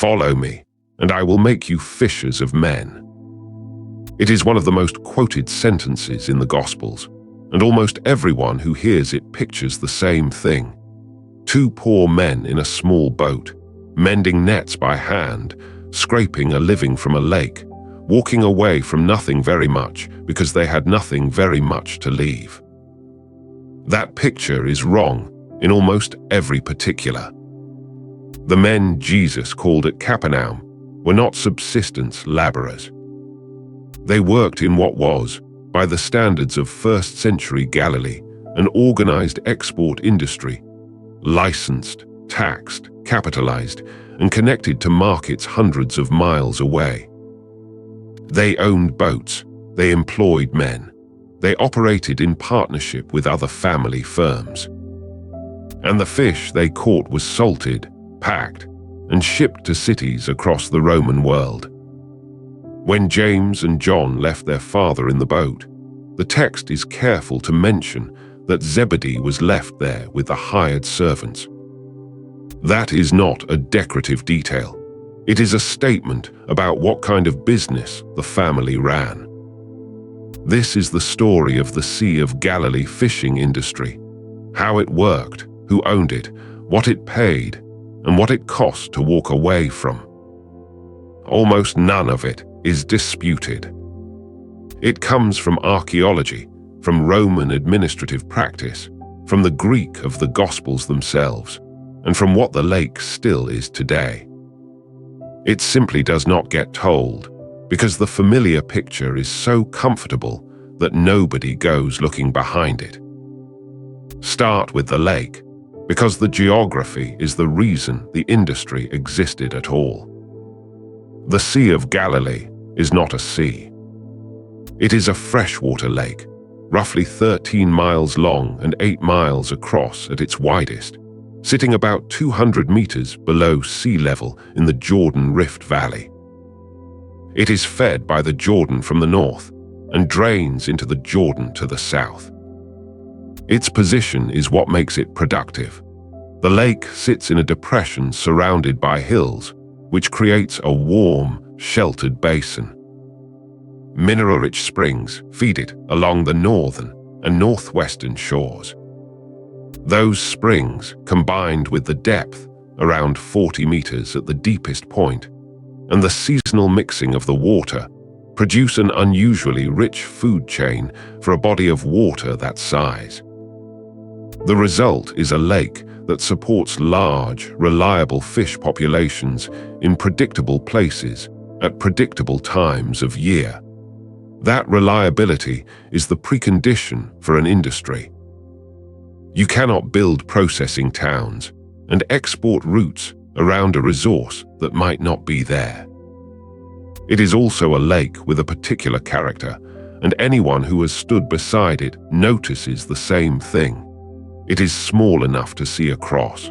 "Follow me, and I will make you fishers of men." It is one of the most quoted sentences in the Gospels, and almost everyone who hears it pictures the same thing. Two poor men in a small boat, mending nets by hand, scraping a living from a lake, walking away from nothing very much because they had nothing very much to leave. That picture is wrong in almost every particular. The men Jesus called at Capernaum were not subsistence laborers. They worked in what was, by the standards of first-century Galilee, an organized export industry, licensed, taxed, capitalized, and connected to markets hundreds of miles away. They owned boats, they employed men, they operated in partnership with other family firms. And the fish they caught was salted, packed, and shipped to cities across the Roman world. When James and John left their father in the boat, the text is careful to mention that Zebedee was left there with the hired servants. That is not a decorative detail. It is a statement about what kind of business the family ran. This is the story of the Sea of Galilee fishing industry, how it worked, who owned it, what it paid, and what it cost to walk away from. Almost none of it is disputed. It comes from archaeology, from Roman administrative practice, from the Greek of the Gospels themselves, and from what the lake still is today. It simply does not get told, because the familiar picture is so comfortable that nobody goes looking behind it. Start with the lake, because the geography is the reason the industry existed at all. The Sea of Galilee is not a sea. It is a freshwater lake, roughly 13 miles long and 8 miles across at its widest, sitting about 200 meters below sea level in the Jordan Rift Valley. It is fed by the Jordan from the north and drains into the Jordan to the south. Its position is what makes it productive. The lake sits in a depression surrounded by hills, which creates a warm, sheltered basin. Mineral-rich springs feed it along the northern and northwestern shores. Those springs, combined with the depth, around 40 meters at the deepest point, and the seasonal mixing of the water, produce an unusually rich food chain for a body of water that size. The result is a lake that supports large, reliable fish populations in predictable places at predictable times of year. That reliability is the precondition for an industry. You cannot build processing towns and export routes around a resource that might not be there. It is also a lake with a particular character, and anyone who has stood beside it notices the same thing. It is small enough to see across.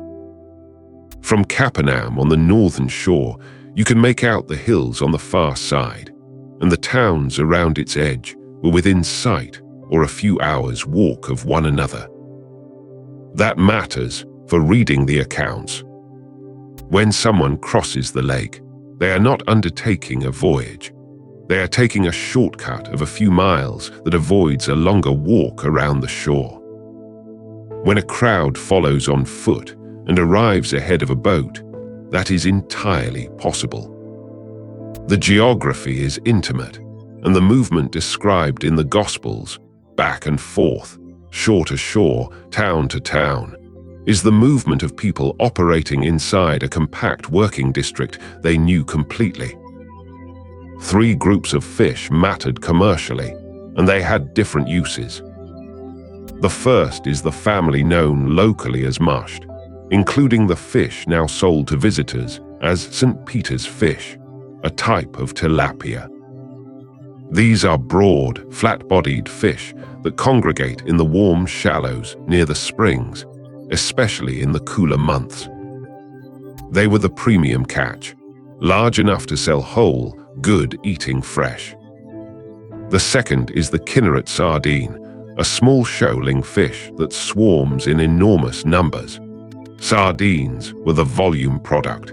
From Capernaum on the northern shore, you can make out the hills on the far side, and the towns around its edge were within sight or a few hours' walk of one another. That matters for reading the accounts. When someone crosses the lake, they are not undertaking a voyage. They are taking a shortcut of a few miles that avoids a longer walk around the shore. When a crowd follows on foot and arrives ahead of a boat, that is entirely possible. The geography is intimate, and the movement described in the Gospels, back and forth, shore to shore, town to town, is the movement of people operating inside a compact working district they knew completely. 3 groups of fish mattered commercially, and they had different uses. The first is the family known locally as mushed, including the fish now sold to visitors as St. Peter's fish, a type of tilapia. These are broad, flat-bodied fish that congregate in the warm shallows near the springs, especially in the cooler months. They were the premium catch, large enough to sell whole, good eating fresh. The second is the Kinneret sardine, a small shoaling fish that swarms in enormous numbers. Sardines were the volume product.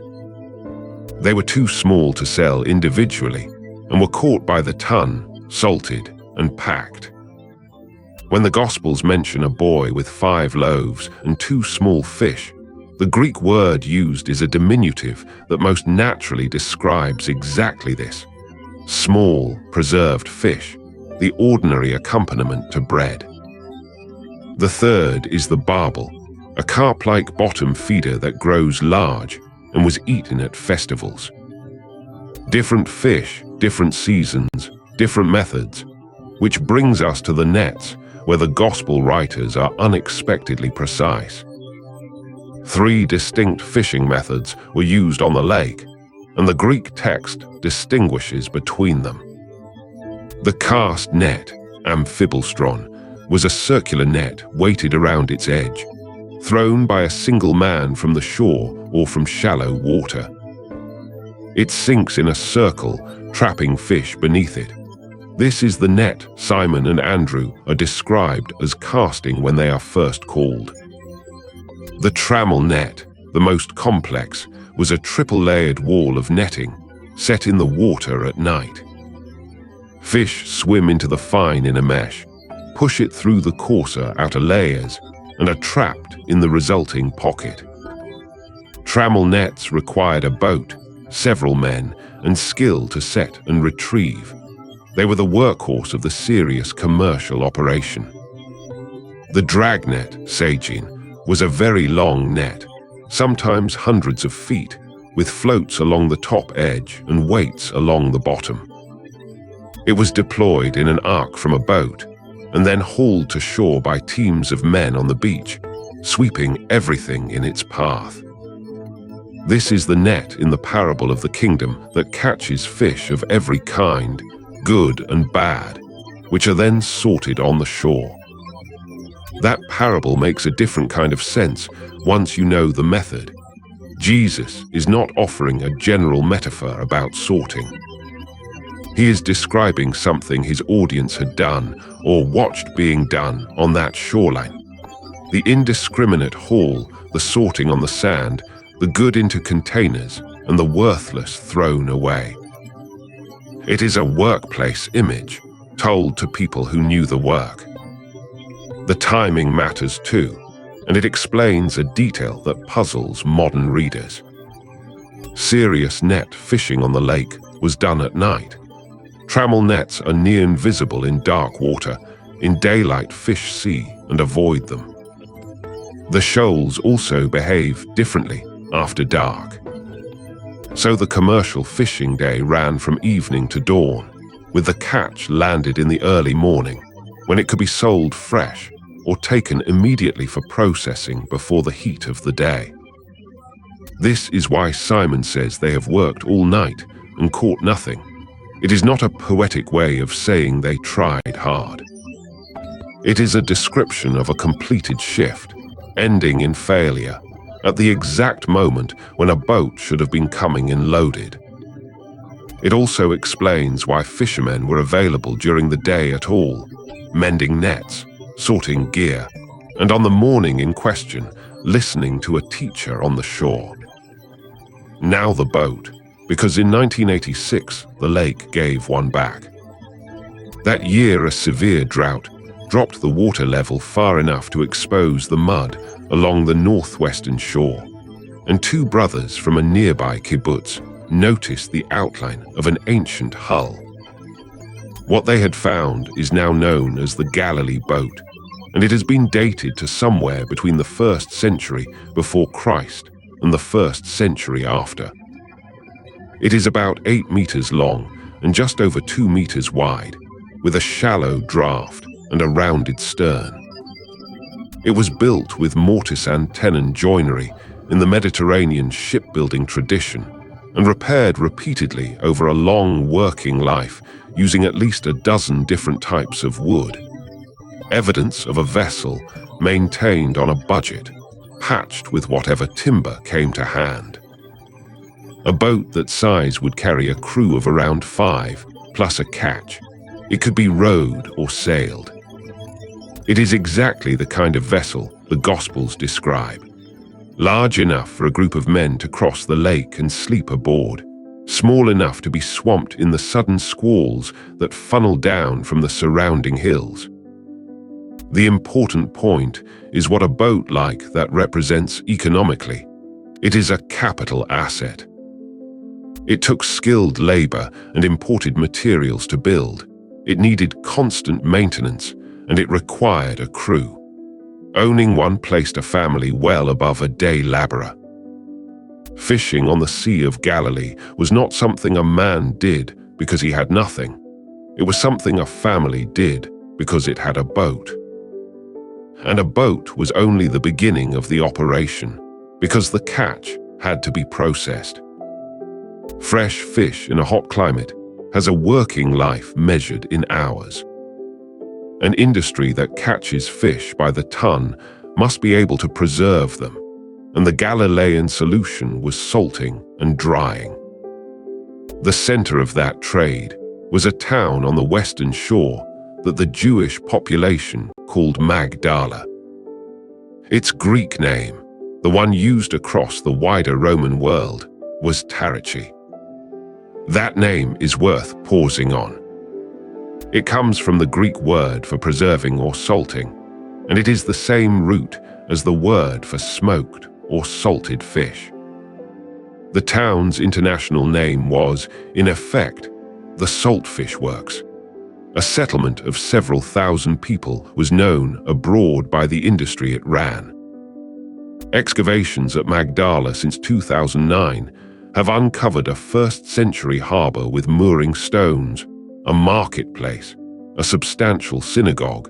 They were too small to sell individually and were caught by the ton, salted, and packed. When the Gospels mention a boy with 5 loaves and 2 small fish, the Greek word used is a diminutive that most naturally describes exactly this: small, preserved fish, the ordinary accompaniment to bread. The third is the barbel, a carp-like bottom feeder that grows large and was eaten at festivals. Different fish, different seasons, different methods, which brings us to the nets, where the Gospel writers are unexpectedly precise. 3 distinct fishing methods were used on the lake, and the Greek text distinguishes between them. The cast net, amphibelstron, was a circular net weighted around its edge, thrown by a single man from the shore or from shallow water. It sinks in a circle, trapping fish beneath it. This is the net Simon and Andrew are described as casting when they are first called. The trammel net, the most complex, was a triple-layered wall of netting set in the water at night. Fish swim into the fine in a mesh, push it through the coarser outer layers, and are trapped in the resulting pocket. Trammel nets required a boat, several men, and skill to set and retrieve. They were the workhorse of the serious commercial operation. The dragnet, sagine, was a very long net, sometimes hundreds of feet, with floats along the top edge and weights along the bottom. It was deployed in an arc from a boat, and then hauled to shore by teams of men on the beach, sweeping everything in its path. This is the net in the parable of the kingdom that catches fish of every kind, good and bad, which are then sorted on the shore. That parable makes a different kind of sense once you know the method. Jesus is not offering a general metaphor about sorting. He is describing something his audience had done or watched being done on that shoreline. The indiscriminate haul, the sorting on the sand, the good into containers, and the worthless thrown away. It is a workplace image, told to people who knew the work. The timing matters too, and it explains a detail that puzzles modern readers. Serious net fishing on the lake was done at night. Trammel nets are near invisible in dark water. In daylight, fish see and avoid them. The shoals also behave differently after dark. So the commercial fishing day ran from evening to dawn, with the catch landed in the early morning, when it could be sold fresh or taken immediately for processing before the heat of the day. This is why Simon says they have worked all night and caught nothing. It is not a poetic way of saying they tried hard. It is a description of a completed shift, ending in failure, at the exact moment when a boat should have been coming in loaded. It also explains why fishermen were available during the day at all, mending nets, sorting gear, and on the morning in question, listening to a teacher on the shore. Now the boat, because in 1986 the lake gave one back. That year a severe drought dropped the water level far enough to expose the mud along the northwestern shore, and 2 brothers from a nearby kibbutz noticed the outline of an ancient hull. What they had found is now known as the Galilee boat, and it has been dated to somewhere between the 1st century before Christ and the 1st century after. It is about 8 meters long and just over 2 meters wide, with a shallow draft and a rounded stern. It was built with mortise and tenon joinery in the Mediterranean shipbuilding tradition and repaired repeatedly over a long working life using at least a dozen different types of wood. Evidence of a vessel maintained on a budget, patched with whatever timber came to hand. A boat that size would carry a crew of around 5, plus a catch. It could be rowed or sailed. It is exactly the kind of vessel the Gospels describe. large enough for a group of men to cross the lake and sleep aboard, small enough to be swamped in the sudden squalls that funnel down from the surrounding hills. The important point is what a boat like that represents economically. It is a capital asset. It took skilled labor and imported materials to build. It needed constant maintenance, and it required a crew. Owning one placed a family well above a day laborer. Fishing on the Sea of Galilee was not something a man did because he had nothing. It was something a family did because it had a boat. And a boat was only the beginning of the operation, because the catch had to be processed. Fresh fish in a hot climate has a working life measured in hours. An industry that catches fish by the ton must be able to preserve them, and the Galilean solution was salting and drying. The center of that trade was a town on the western shore that the Jewish population called Magdala. Its Greek name, the one used across the wider Roman world, was Tarichi. That name is worth pausing on. It comes from the Greek word for preserving or salting, and it is the same root as the word for smoked or salted fish. The town's international name was, in effect, the Saltfish Works. A settlement of several thousand people was known abroad by the industry it ran. Excavations at Magdala since 2009 have uncovered a first-century harbor with mooring stones, a marketplace, a substantial synagogue,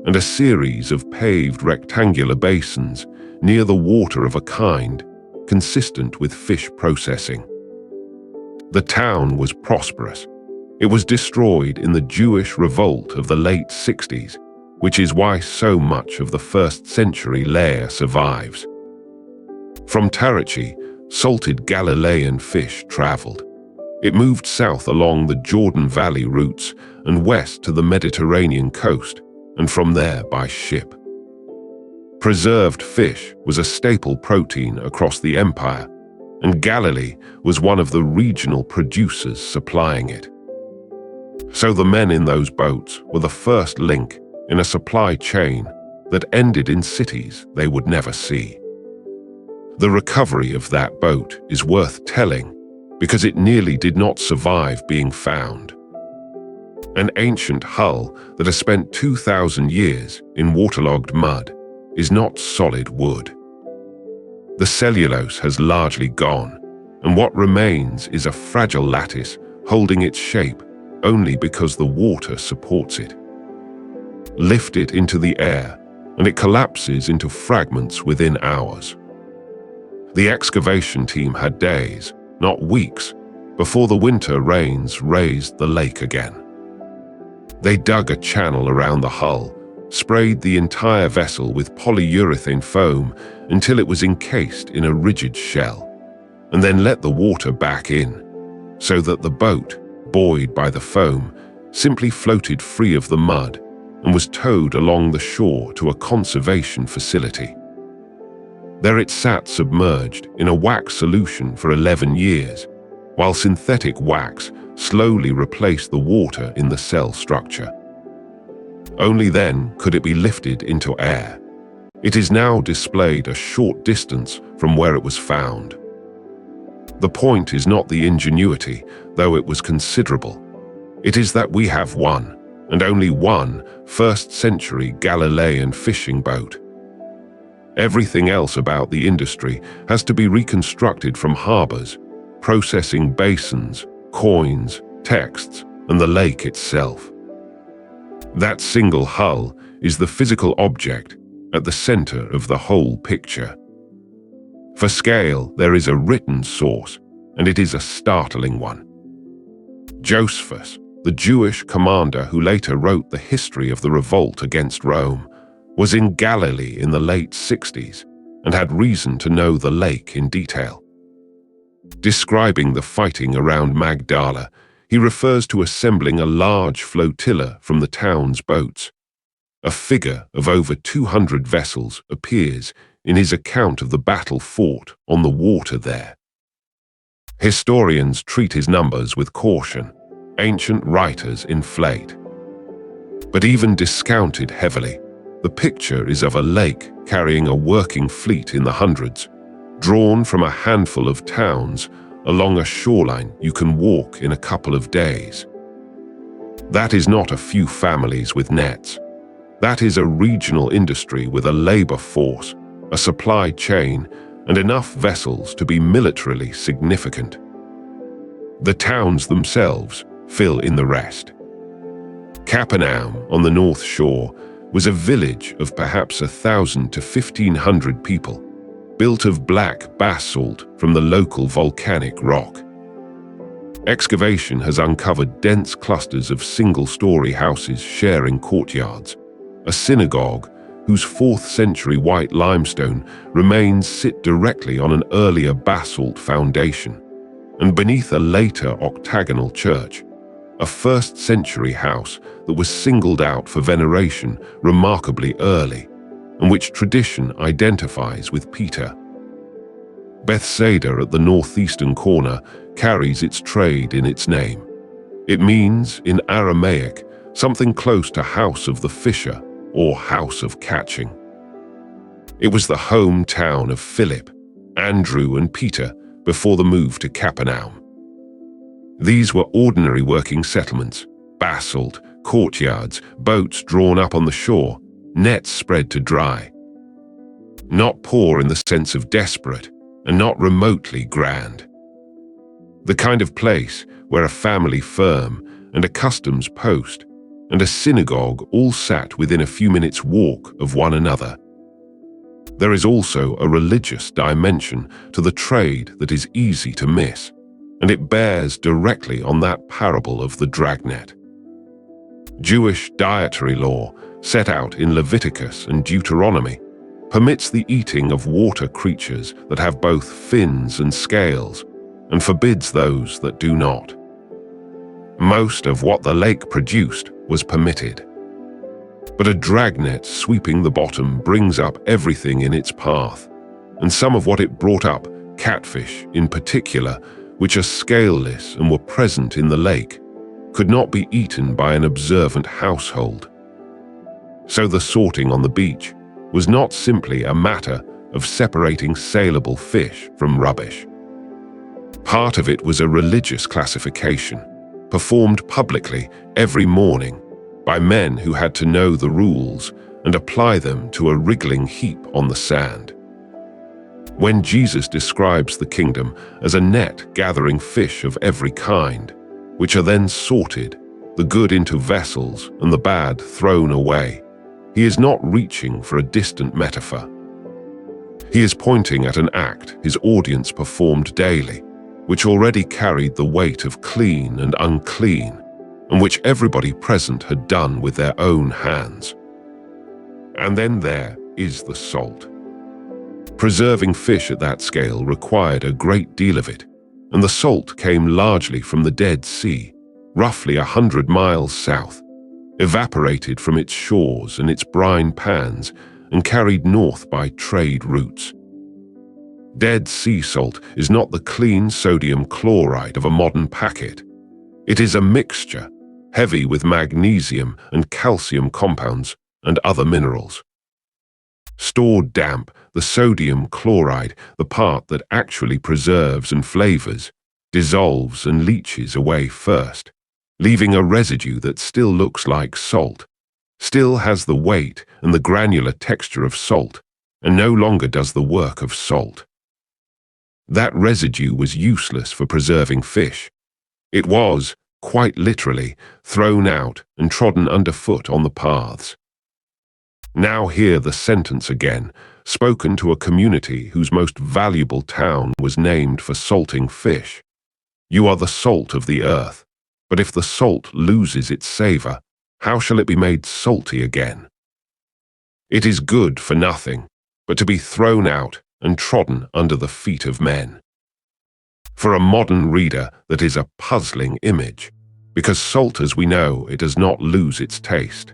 and a series of paved rectangular basins near the water of a kind consistent with fish processing. The town was prosperous. It was destroyed in the Jewish revolt of the late 60s, which is why so much of the first century layer survives. From Tarichi, salted Galilean fish traveled. It moved south along the Jordan Valley routes and west to the Mediterranean coast, and from there by ship. Preserved fish was a staple protein across the empire, and Galilee was one of the regional producers supplying it. So the men in those boats were the first link in a supply chain that ended in cities they would never see. The recovery of that boat is worth telling because it nearly did not survive being found. An ancient hull that has spent 2,000 years in waterlogged mud is not solid wood. The cellulose has largely gone, and what remains is a fragile lattice holding its shape only because the water supports it. Lift it into the air, and it collapses into fragments within hours. The excavation team had days, not weeks, before the winter rains raised the lake again. They dug a channel around the hull, sprayed the entire vessel with polyurethane foam until it was encased in a rigid shell, and then let the water back in, so that the boat, buoyed by the foam, simply floated free of the mud and was towed along the shore to a conservation facility. There it sat submerged in a wax solution for 11 years, while synthetic wax slowly replaced the water in the cell structure. Only then could it be lifted into air. It is now displayed a short distance from where it was found. The point is not the ingenuity, though it was considerable. It is that we have one, and only one, first-century Galilean fishing boat. Everything else about the industry has to be reconstructed from harbors, processing basins, coins, texts, and the lake itself. That single hull is the physical object at the center of the whole picture. For scale, there is a written source, and it is a startling one. Josephus, the Jewish commander who later wrote the history of the revolt against Rome, was in Galilee in the late 60s and had reason to know the lake in detail. Describing the fighting around Magdala, he refers to assembling a large flotilla from the town's boats. A figure of over 200 vessels appears in his account of the battle fought on the water there. Historians treat his numbers with caution. Ancient writers inflate. But even discounted heavily, the picture is of a lake carrying a working fleet in the hundreds, drawn from a handful of towns along a shoreline you can walk in a couple of days. That is not a few families with nets. That is a regional industry with a labor force, a supply chain, and enough vessels to be militarily significant. The towns themselves fill in the rest. Capernaum on the north shore was a village of perhaps 1,000 to 1,500 people, built of black basalt from the local volcanic rock. Excavation has uncovered dense clusters of single-story houses sharing courtyards, a synagogue whose 4th century white limestone remains sit directly on an earlier basalt foundation, and beneath a later octagonal church, a 1st century house that was singled out for veneration remarkably early, and which tradition identifies with Peter. Bethsaida at the northeastern corner carries its trade in its name. It means, in Aramaic, something close to house of the fisher or house of catching. It was the hometown of Philip, Andrew, and Peter before the move to Capernaum. These were ordinary working settlements, basalt, courtyards, boats drawn up on the shore, nets spread to dry. Not poor in the sense of desperate, and not remotely grand. The kind of place where a family firm and a customs post and a synagogue all sat within a few minutes' walk of one another. There is also a religious dimension to the trade that is easy to miss, and it bears directly on that parable of the dragnet. Jewish dietary law, set out in Leviticus and Deuteronomy, permits the eating of water creatures that have both fins and scales, and forbids those that do not. Most of what the lake produced was permitted. But a dragnet sweeping the bottom brings up everything in its path, and some of what it brought up, catfish in particular, which are scaleless and were present in the lake, could not be eaten by an observant household. So the sorting on the beach was not simply a matter of separating saleable fish from rubbish. Part of it was a religious classification, performed publicly every morning by men who had to know the rules and apply them to a wriggling heap on the sand. When Jesus describes the kingdom as a net gathering fish of every kind, which are then sorted, the good into vessels and the bad thrown away, he is not reaching for a distant metaphor. He is pointing at an act his audience performed daily, which already carried the weight of clean and unclean, and which everybody present had done with their own hands. And then there is the salt. Preserving fish at that scale required a great deal of it, and the salt came largely from the Dead Sea, roughly 100 miles south, evaporated from its shores and its brine pans and carried north by trade routes. Dead Sea salt is not the clean sodium chloride of a modern packet. It is a mixture, heavy with magnesium and calcium compounds and other minerals. Stored damp, the sodium chloride, the part that actually preserves and flavors, dissolves and leaches away first, leaving a residue that still looks like salt, still has the weight and the granular texture of salt, and no longer does the work of salt. That residue was useless for preserving fish. It was, quite literally, thrown out and trodden underfoot on the paths. Now hear the sentence again, spoken to a community whose most valuable town was named for salting fish. You are the salt of the earth, but if the salt loses its savour, how shall it be made salty again? It is good for nothing, but to be thrown out and trodden under the feet of men. For a modern reader, that is a puzzling image, because salt as we know it does not lose its taste.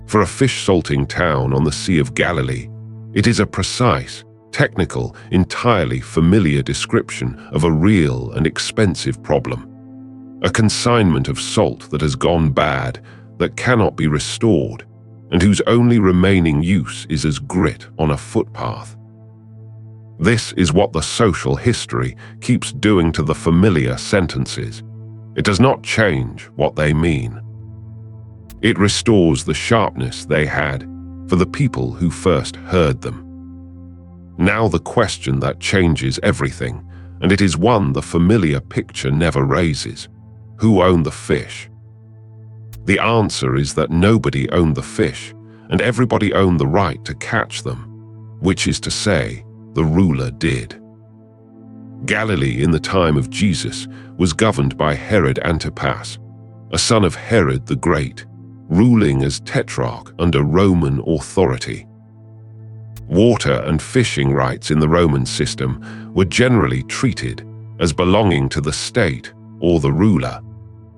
For a fish-salting town on the Sea of Galilee, It is a precise, technical, entirely familiar description of a real and expensive problem. A consignment of salt that has gone bad, that cannot be restored, and whose only remaining use is as grit on a footpath. This is what the social history keeps doing to the familiar sentences. It does not change what they mean. It restores the sharpness they had for the people who first heard them. Now the question that changes everything, and it is one the familiar picture never raises: who owned the fish? The answer is that nobody owned the fish, and everybody owned the right to catch them, which is to say, the ruler did. Galilee in the time of Jesus was governed by Herod Antipas, a son of Herod the Great, ruling as tetrarch under Roman authority. Water and fishing rights in the Roman system were generally treated as belonging to the state or the ruler,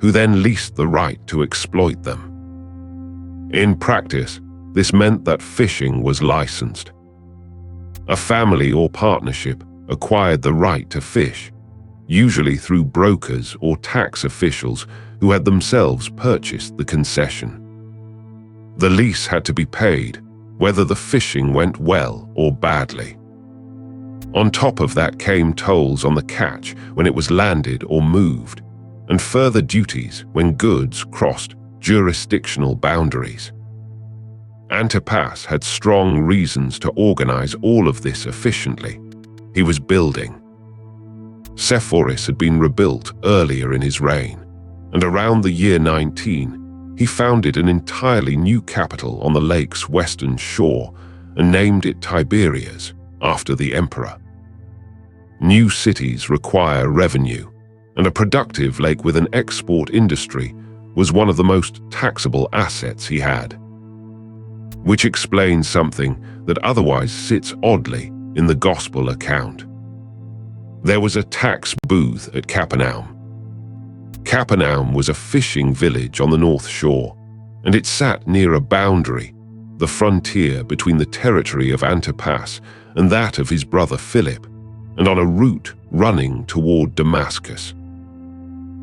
who then leased the right to exploit them. In practice, this meant that fishing was licensed. A family or partnership acquired the right to fish, usually through brokers or tax officials who had themselves purchased the concession. The lease had to be paid, whether the fishing went well or badly. On top of that came tolls on the catch when it was landed or moved, and further duties when goods crossed jurisdictional boundaries. Antipas had strong reasons to organize all of this efficiently. He was building. Savour had been rebuilt earlier in his reign, and around the year 19, he founded an entirely new capital on the lake's western shore and named it Tiberias, after the emperor. New cities require revenue, and a productive lake with an export industry was one of the most taxable assets he had, which explains something that otherwise sits oddly in the gospel account. There was a tax booth at Capernaum. Capernaum was a fishing village on the north shore, and it sat near a boundary, the frontier between the territory of Antipas and that of his brother Philip, and on a route running toward Damascus.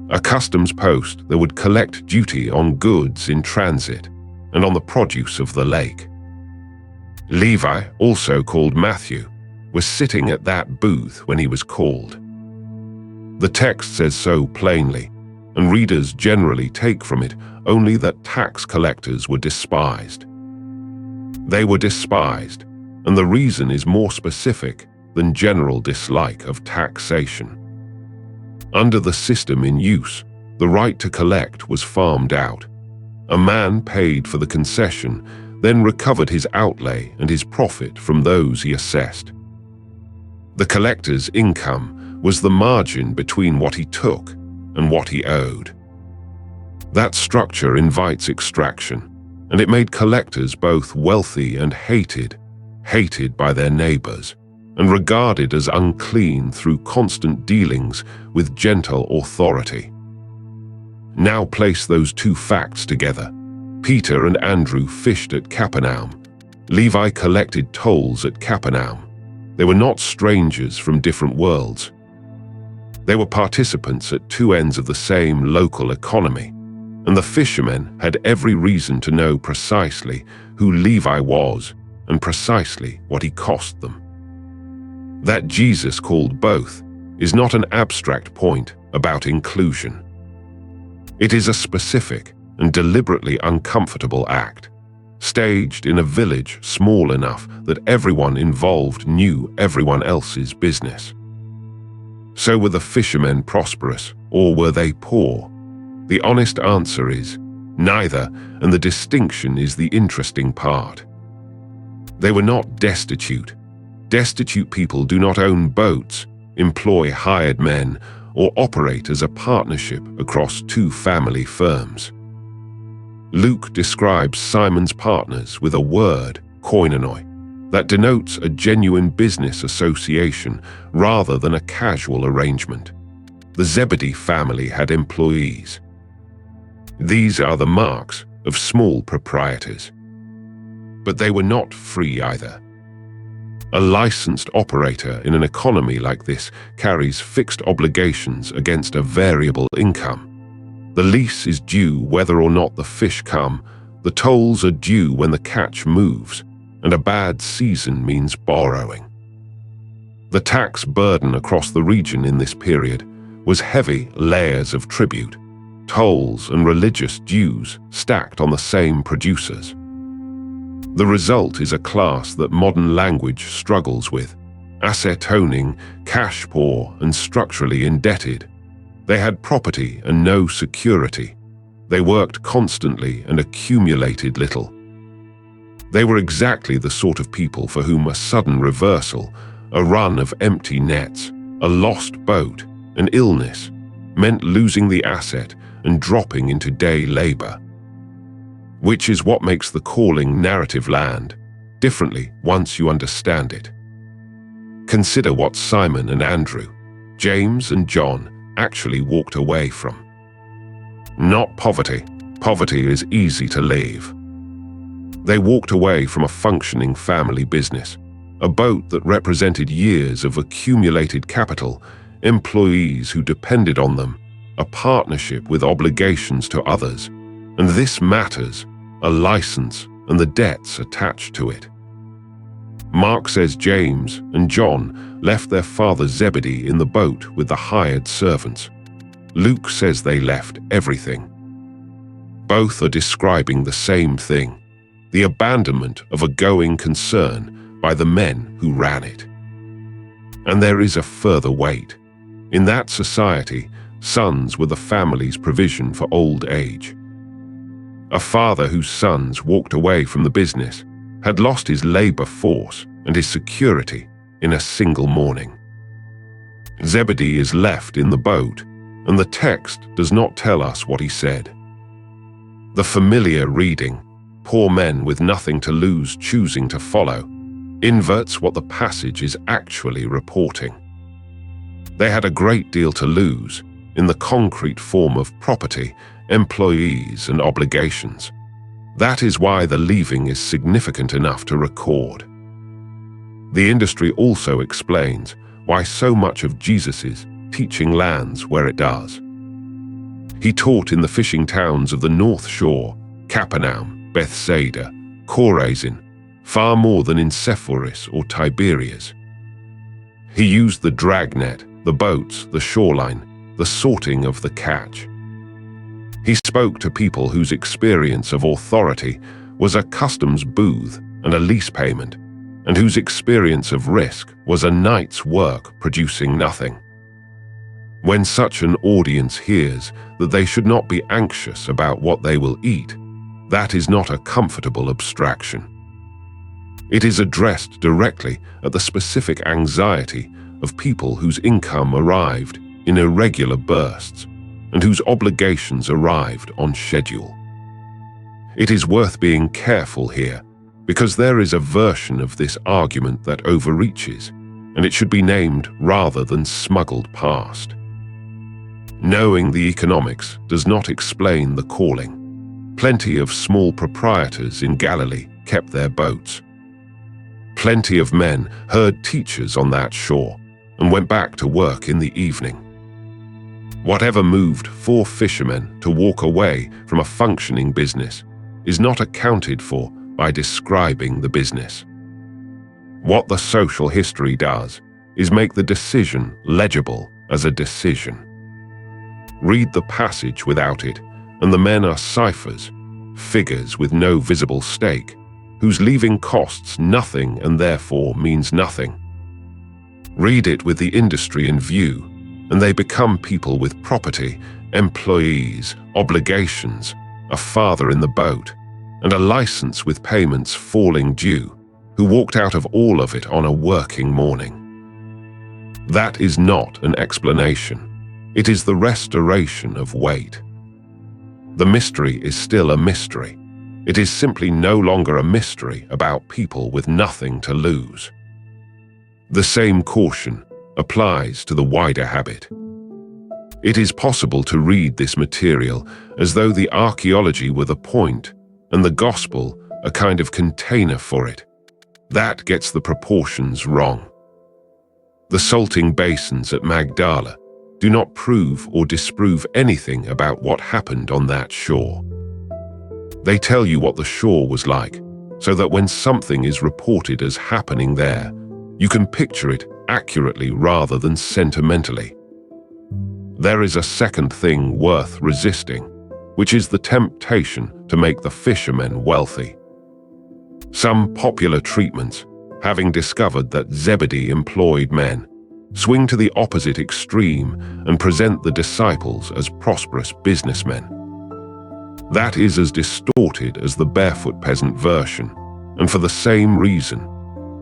A customs post that would collect duty on goods in transit and on the produce of the lake. Levi, also called Matthew, was sitting at that booth when he was called. The text says so plainly, and readers generally take from it only that tax collectors were despised. They were despised, and the reason is more specific than general dislike of taxation. Under the system in use, the right to collect was farmed out. A man paid for the concession, then recovered his outlay and his profit from those he assessed. The collector's income was the margin between what he took and what he owed. That structure invites extraction, and it made collectors both wealthy and hated by their neighbors, and regarded as unclean through constant dealings with gentle authority. Now place those two facts together. Peter and Andrew fished at Capernaum. Levi collected tolls at Capernaum. They were not strangers from different worlds. They were participants at two ends of the same local economy, and the fishermen had every reason to know precisely who Levi was and precisely what he cost them. That Jesus called both is not an abstract point about inclusion. It is a specific and deliberately uncomfortable act, staged in a village small enough that everyone involved knew everyone else's business. So were the fishermen prosperous, or were they poor? The honest answer is neither, and the distinction is the interesting part. They were not destitute. Destitute people do not own boats, employ hired men, or operate as a partnership across two family firms. Luke describes Simon's partners with a word, koinonoi, that denotes a genuine business association rather than a casual arrangement. The Zebedee family had employees. These are the marks of small proprietors. But they were not free either. A licensed operator in an economy like this carries fixed obligations against a variable income. The lease is due whether or not the fish come, the tolls are due when the catch moves, and a bad season means borrowing. The tax burden across the region in this period was heavy layers of tribute, tolls and religious dues stacked on the same producers. The result is a class that modern language struggles with, asset-owning, cash-poor and structurally indebted. They had property and no security. They worked constantly and accumulated little. They were exactly the sort of people for whom a sudden reversal, a run of empty nets, a lost boat, an illness, meant losing the asset and dropping into day labor. Which is what makes the calling narrative land differently once you understand it. Consider what Simon and Andrew, James and John actually walked away from. Not poverty. Poverty is easy to leave. They walked away from a functioning family business, a boat that represented years of accumulated capital, employees who depended on them, a partnership with obligations to others, and this matters, a license and the debts attached to it. Mark says James and John left their father Zebedee in the boat with the hired servants. Luke says they left everything. Both are describing the same thing, the abandonment of a going concern by the men who ran it. And there is a further weight. In that society, sons were the family's provision for old age. A father whose sons walked away from the business had lost his labor force and his security in a single morning. Zebedee is left in the boat, and the text does not tell us what he said. The familiar reading, poor men with nothing to lose choosing to follow, inverts what the passage is actually reporting. They had a great deal to lose in the concrete form of property, employees, and obligations. That is why the leaving is significant enough to record. The industry also explains why so much of Jesus' teaching lands where it does. He taught in the fishing towns of the North Shore, Capernaum, Bethsaida, Chorazin, far more than in Sepphoris or Tiberias. He used the dragnet, the boats, the shoreline, the sorting of the catch. He spoke to people whose experience of authority was a customs booth and a lease payment, and whose experience of risk was a night's work producing nothing. When such an audience hears that they should not be anxious about what they will eat, that is not a comfortable abstraction. It is addressed directly at the specific anxiety of people whose income arrived in irregular bursts and whose obligations arrived on schedule. It is worth being careful here, because there is a version of this argument that overreaches, and it should be named rather than smuggled past. Knowing the economics does not explain the calling. Plenty of small proprietors in Galilee kept their boats. Plenty of men heard teachers on that shore and went back to work in the evening. Whatever moved 4 fishermen to walk away from a functioning business is not accounted for by describing the business. What the social history does is make the decision legible as a decision. Read the passage without it, and the men are ciphers, figures with no visible stake, whose leaving costs nothing and therefore means nothing. Read it with the industry in view, and they become people with property, employees, obligations, a father in the boat, and a license with payments falling due, who walked out of all of it on a working morning. That is not an explanation. It is the restoration of weight. The mystery is still a mystery. It is simply no longer a mystery about people with nothing to lose. The same caution applies to the wider habit. It is possible to read this material as though the archaeology were the point and the gospel a kind of container for it. That gets the proportions wrong. The salting basins at Magdala do not prove or disprove anything about what happened on that shore. They tell you what the shore was like, so that when something is reported as happening there, you can picture it accurately rather than sentimentally. There is a second thing worth resisting, which is the temptation to make the fishermen wealthy. Some popular treatments, having discovered that Zebedee employed men, swing to the opposite extreme and present the disciples as prosperous businessmen. That is as distorted as the barefoot peasant version, and for the same reason,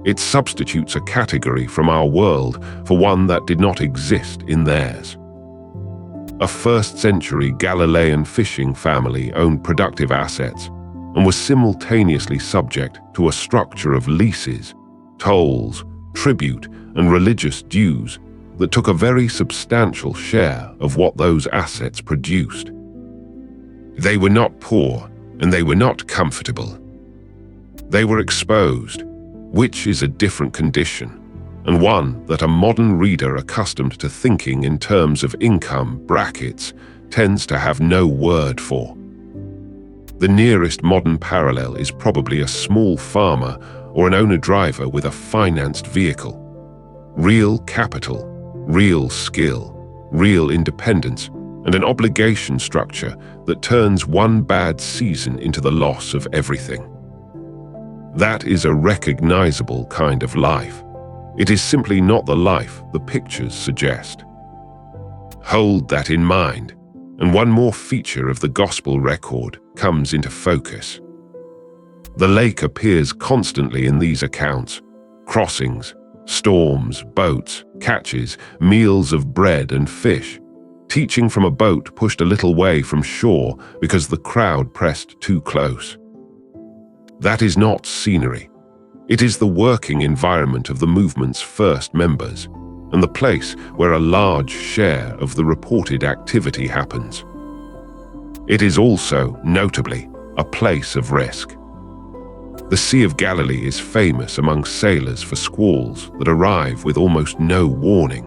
it substitutes a category from our world for one that did not exist in theirs. A first-century Galilean fishing family owned productive assets and was simultaneously subject to a structure of leases, tolls, tribute, and religious dues that took a very substantial share of what those assets produced. They were not poor, and they were not comfortable. They were exposed, which is a different condition, and one that a modern reader accustomed to thinking in terms of income brackets tends to have no word for. The nearest modern parallel is probably a small farmer or an owner-driver with a financed vehicle. Real capital, real skill, real independence, and an obligation structure that turns one bad season into the loss of everything. That is a recognizable kind of life. It is simply not the life the pictures suggest. Hold that in mind, and one more feature of the gospel record comes into focus. The lake appears constantly in these accounts: crossings, storms, boats, catches, meals of bread and fish, teaching from a boat pushed a little way from shore because the crowd pressed too close. That is not scenery. It is the working environment of the movement's first members, and the place where a large share of the reported activity happens. It is also, notably, a place of risk. The Sea of Galilee is famous among sailors for squalls that arrive with almost no warning.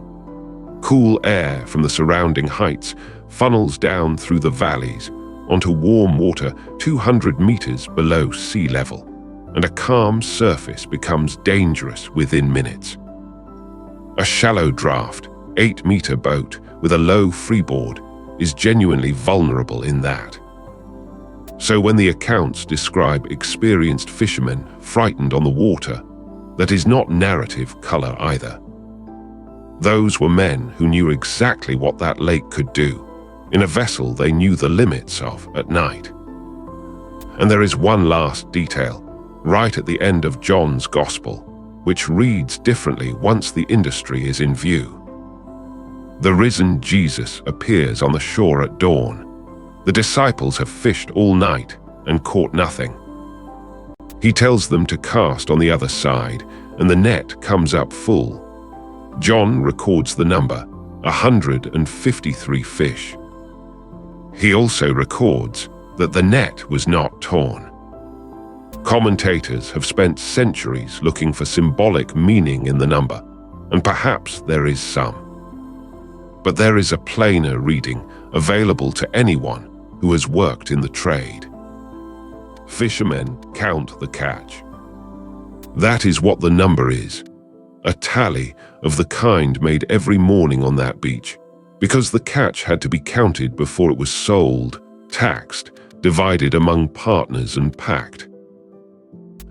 Cool air from the surrounding heights funnels down through the valleys onto warm water 200 meters below sea level, and a calm surface becomes dangerous within minutes. A shallow draft, 8-meter boat with a low freeboard is genuinely vulnerable in that. So when the accounts describe experienced fishermen frightened on the water, that is not narrative color either. Those were men who knew exactly what that lake could do, in a vessel they knew the limits of at night. And there is one last detail, right at the end of John's Gospel, which reads differently once the industry is in view. The risen Jesus appears on the shore at dawn. The disciples have fished all night and caught nothing. He tells them to cast on the other side, and the net comes up full. John records the number, 153 fish. He also records that the net was not torn. Commentators have spent centuries looking for symbolic meaning in the number, and perhaps there is some. But there is a plainer reading available to anyone who has worked in the trade. Fishermen count the catch. That is what the number is, a tally of the kind made every morning on that beach, because the catch had to be counted before it was sold, taxed, divided among partners and packed.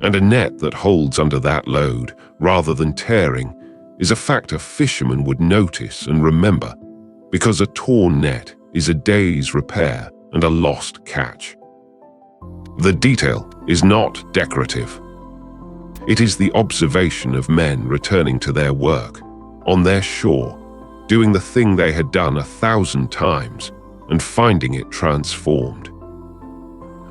And a net that holds under that load, rather than tearing, is a factor fishermen would notice and remember, because a torn net is a day's repair and a lost catch. The detail is not decorative. It is the observation of men returning to their work, on their shore, doing the thing they had done 1,000 times and finding it transformed.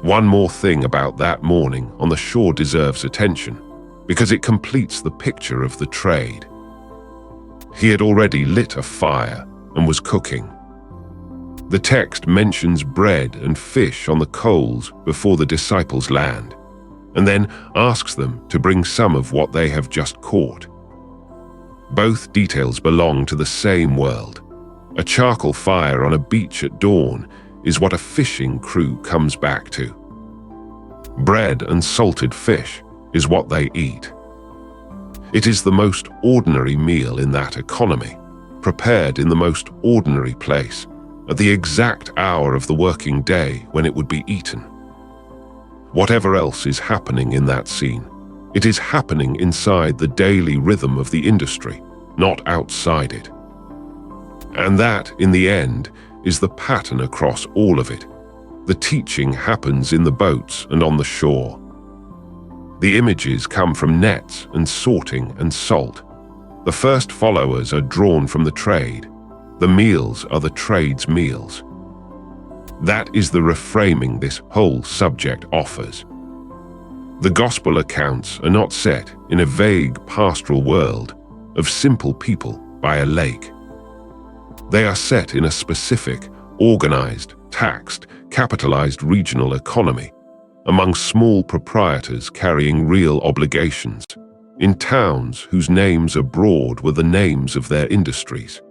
One more thing about that morning on the shore deserves attention, because it completes the picture of the trade. He had already lit a fire and was cooking. The text mentions bread and fish on the coals before the disciples land. and then asks them to bring some of what they have just caught. Both details belong to the same world. A charcoal fire on a beach at dawn is what a fishing crew comes back to. Bread and salted fish is what they eat. It is the most ordinary meal in that economy, prepared in the most ordinary place, at the exact hour of the working day when it would be eaten. Whatever else is happening in that scene, it is happening inside the daily rhythm of the industry, not outside it. And that, in the end, is the pattern across all of it. The teaching happens in the boats and on the shore. The images come from nets and sorting and salt. The first followers are drawn from the trade. The meals are the trade's meals. That is the reframing this whole subject offers. The gospel accounts are not set in a vague pastoral world of simple people by a lake. They are set in a specific, organized, taxed, capitalized regional economy, among small proprietors carrying real obligations, in towns whose names abroad were the names of their industries.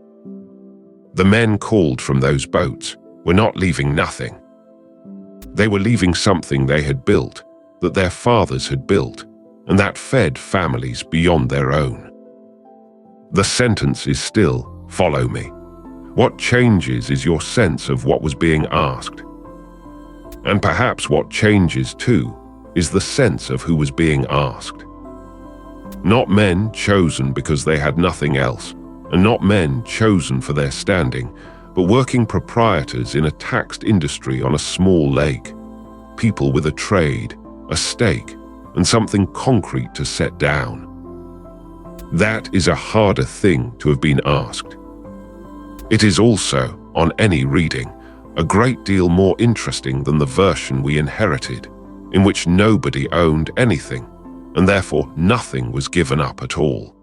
The men called from those boats were not leaving nothing. They were leaving something they had built, that their fathers had built, and that fed families beyond their own. The sentence is still, "Follow me." What changes is your sense of what was being asked. And perhaps what changes too is the sense of who was being asked. Not men chosen because they had nothing else, and not men chosen for their standing, but working proprietors in a taxed industry on a small lake, people with a trade, a stake, and something concrete to set down. That is a harder thing to have been asked. It is also, on any reading, a great deal more interesting than the version we inherited, in which nobody owned anything, and therefore nothing was given up at all.